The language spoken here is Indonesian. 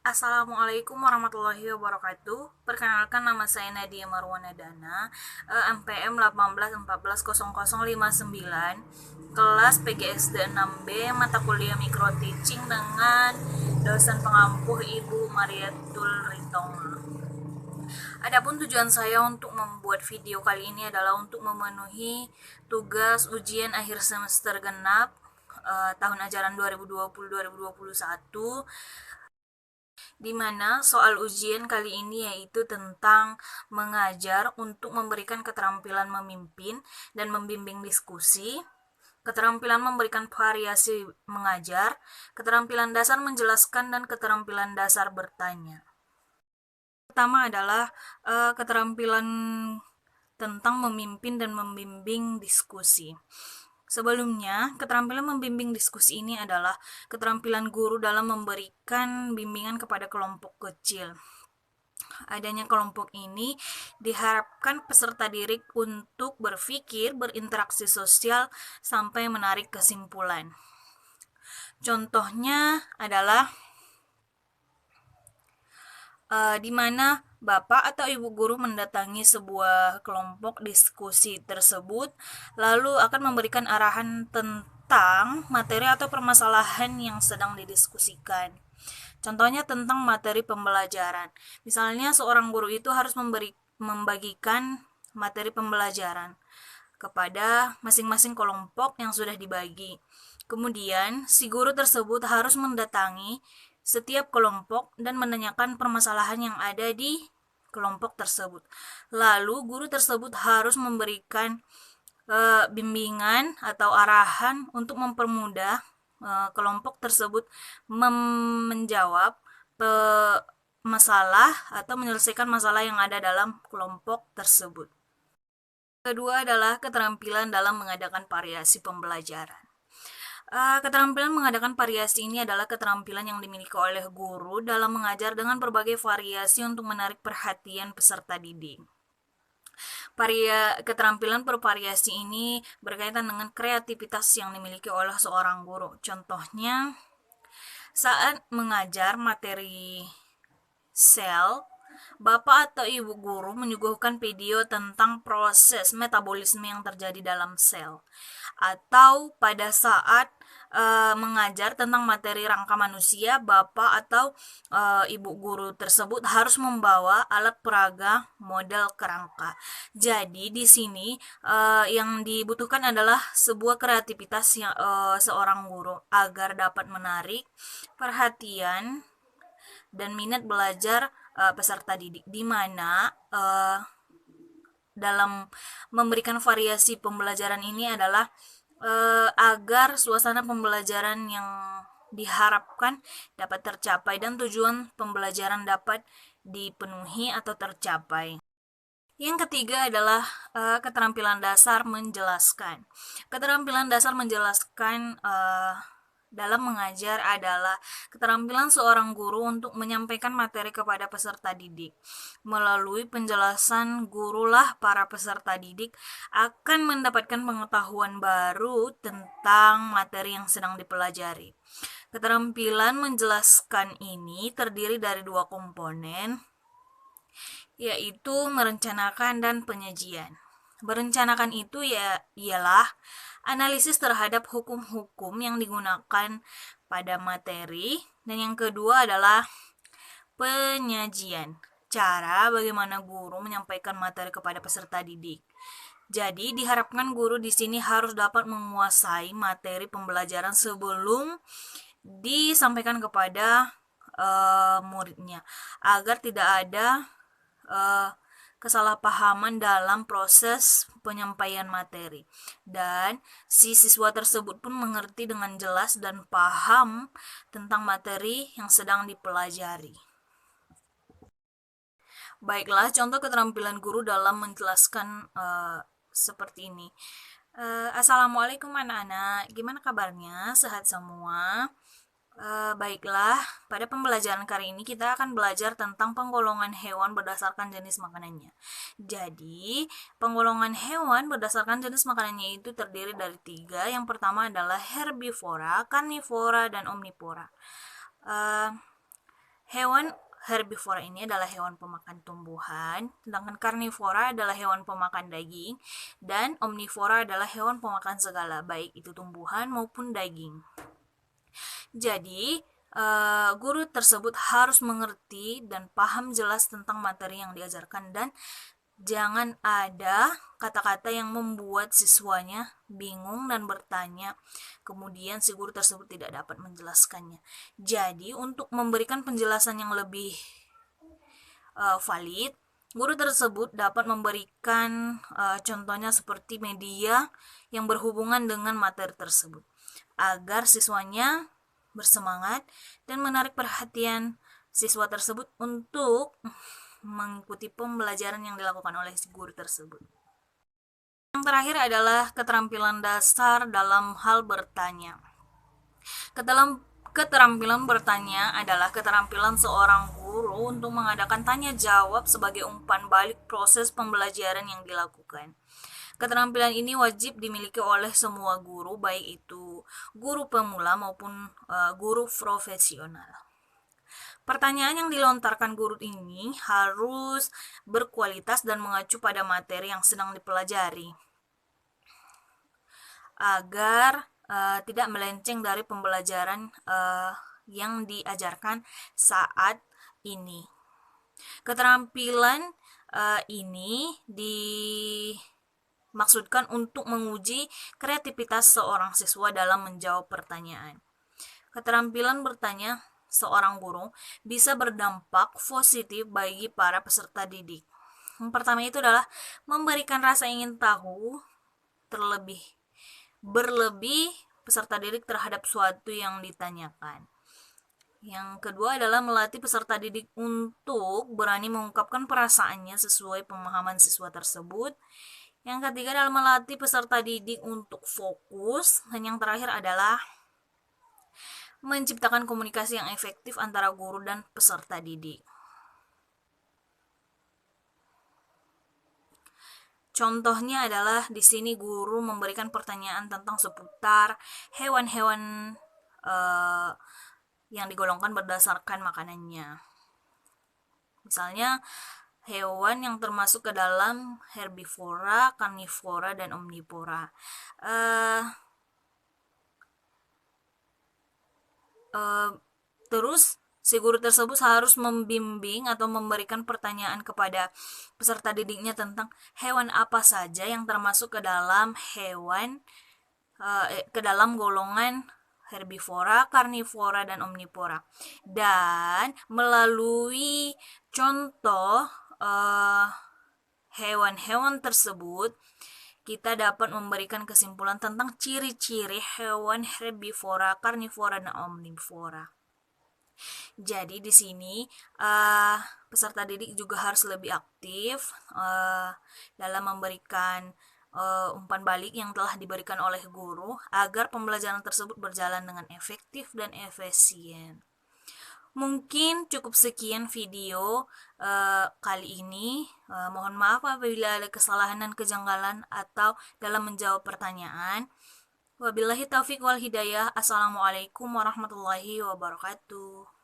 Assalamualaikum warahmatullahi wabarakatuh. Perkenalkan, nama saya Nadia Marwana Dana, MPM 18140059, kelas PGSD 6B, mata kuliah Micro Teaching dengan dosen pengampuh Ibu Mariatul Ritonga. Adapun tujuan saya untuk membuat video kali ini adalah untuk memenuhi tugas ujian akhir semester genap tahun ajaran 2020-2021, di mana soal ujian kali ini yaitu tentang mengajar untuk memberikan keterampilan memimpin dan membimbing diskusi, keterampilan memberikan variasi mengajar, keterampilan dasar menjelaskan, dan keterampilan dasar bertanya. Pertama adalah keterampilan tentang memimpin dan membimbing diskusi. Sebelumnya, keterampilan membimbing diskusi ini adalah keterampilan guru dalam memberikan bimbingan kepada kelompok kecil. Adanya kelompok ini diharapkan peserta didik untuk berpikir, berinteraksi sosial, sampai menarik kesimpulan. Contohnya adalah di mana Bapak atau Ibu guru mendatangi sebuah kelompok diskusi tersebut, lalu akan memberikan arahan tentang materi atau permasalahan yang sedang didiskusikan. Contohnya tentang materi pembelajaran. Misalnya seorang guru itu harus membagikan materi pembelajaran kepada masing-masing kelompok yang sudah dibagi. Kemudian si guru tersebut harus mendatangi setiap kelompok dan menanyakan permasalahan yang ada di kelompok tersebut. Lalu guru tersebut harus memberikan bimbingan atau arahan untuk mempermudah kelompok tersebut menjawab masalah atau menyelesaikan masalah yang ada dalam kelompok tersebut. Kedua adalah keterampilan dalam mengadakan variasi pembelajaran. Keterampilan mengadakan variasi ini adalah keterampilan yang dimiliki oleh guru dalam mengajar dengan berbagai variasi untuk menarik perhatian peserta didik. Keterampilan bervariasi ini berkaitan dengan kreativitas yang dimiliki oleh seorang guru. Contohnya, saat mengajar materi sel, Bapak atau Ibu guru menyuguhkan video tentang proses metabolisme yang terjadi dalam sel. Atau pada saat mengajar tentang materi rangka manusia, Bapak atau Ibu guru tersebut harus membawa alat peraga model kerangka. Jadi di sini yang dibutuhkan adalah sebuah kreativitas yang seorang guru agar dapat menarik perhatian dan minat belajar peserta didik, di mana dalam memberikan variasi pembelajaran ini adalah agar suasana pembelajaran yang diharapkan dapat tercapai dan tujuan pembelajaran dapat dipenuhi atau tercapai. Yang ketiga adalah keterampilan dasar menjelaskan. Keterampilan dasar menjelaskan dalam mengajar adalah keterampilan seorang guru untuk menyampaikan materi kepada peserta didik. Melalui penjelasan gurulah para peserta didik akan mendapatkan pengetahuan baru tentang materi yang sedang dipelajari. Keterampilan menjelaskan ini terdiri dari dua komponen, yaitu merencanakan dan penyajian. Merencanakan itu ialah analisis terhadap hukum-hukum yang digunakan pada materi, dan yang kedua adalah penyajian, cara bagaimana guru menyampaikan materi kepada peserta didik. Jadi diharapkan guru di sini harus dapat menguasai materi pembelajaran sebelum disampaikan kepada muridnya, agar tidak ada kesalahpahaman dalam proses penyampaian materi, dan si siswa tersebut pun mengerti dengan jelas dan paham tentang materi yang sedang dipelajari. Baiklah, contoh keterampilan guru dalam menjelaskan seperti ini. Assalamualaikum anak-anak, gimana kabarnya? Sehat semua? Baiklah, pada pembelajaran kali ini kita akan belajar tentang penggolongan hewan berdasarkan jenis makanannya. Jadi, penggolongan hewan berdasarkan jenis makanannya itu terdiri dari 3. Yang pertama adalah herbivora, karnivora, dan omnivora. Hewan herbivora ini adalah hewan pemakan tumbuhan, sedangkan karnivora adalah hewan pemakan daging, dan omnivora adalah hewan pemakan segala, baik itu tumbuhan maupun daging. Jadi, guru tersebut harus mengerti dan paham jelas tentang materi yang diajarkan, dan jangan ada kata-kata yang membuat siswanya bingung dan bertanya, kemudian si guru tersebut tidak dapat menjelaskannya. Jadi, untuk memberikan penjelasan yang lebih valid, guru tersebut dapat memberikan contohnya seperti media yang berhubungan dengan materi tersebut, agar siswanya bersemangat dan menarik perhatian siswa tersebut untuk mengikuti pembelajaran yang dilakukan oleh si guru tersebut. Yang terakhir adalah keterampilan dasar dalam hal bertanya. Keterampilan bertanya adalah keterampilan seorang guru untuk mengadakan tanya jawab sebagai umpan balik proses pembelajaran yang dilakukan. Keterampilan ini wajib dimiliki oleh semua guru, baik itu guru pemula maupun guru profesional. Pertanyaan yang dilontarkan guru ini harus berkualitas dan mengacu pada materi yang sedang dipelajari, agar tidak melenceng dari pembelajaran yang diajarkan saat ini. Keterampilan ini dimaksudkan untuk menguji kreativitas seorang siswa dalam menjawab pertanyaan. Keterampilan bertanya seorang guru bisa berdampak positif bagi para peserta didik. Yang pertama itu adalah memberikan rasa ingin tahu berlebih peserta didik terhadap suatu yang ditanyakan. Yang kedua adalah melatih peserta didik untuk berani mengungkapkan perasaannya sesuai pemahaman siswa tersebut. Yang ketiga adalah melatih peserta didik untuk fokus. Dan yang terakhir adalah menciptakan komunikasi yang efektif antara guru dan peserta didik. Contohnya adalah di sini guru memberikan pertanyaan tentang seputar hewan-hewan yang digolongkan berdasarkan makanannya. Misalnya hewan yang termasuk ke dalam herbivora, karnivora, dan omnivora. Terus si guru tersebut harus membimbing atau memberikan pertanyaan kepada peserta didiknya tentang hewan apa saja yang termasuk ke dalam golongan herbivora, karnivora, dan omnivora. Dan melalui contoh hewan-hewan tersebut, kita dapat memberikan kesimpulan tentang ciri-ciri hewan herbivora, karnivora, dan omnivora. Jadi di sini peserta didik juga harus lebih aktif dalam memberikan umpan balik yang telah diberikan oleh guru agar pembelajaran tersebut berjalan dengan efektif dan efisien. Mungkin cukup sekian video kali ini. Mohon maaf apabila ada kesalahan dan kejanggalan atau dalam menjawab pertanyaan. Wabillahi taufiq wal hidayah. Assalamualaikum warahmatullahi wabarakatuh.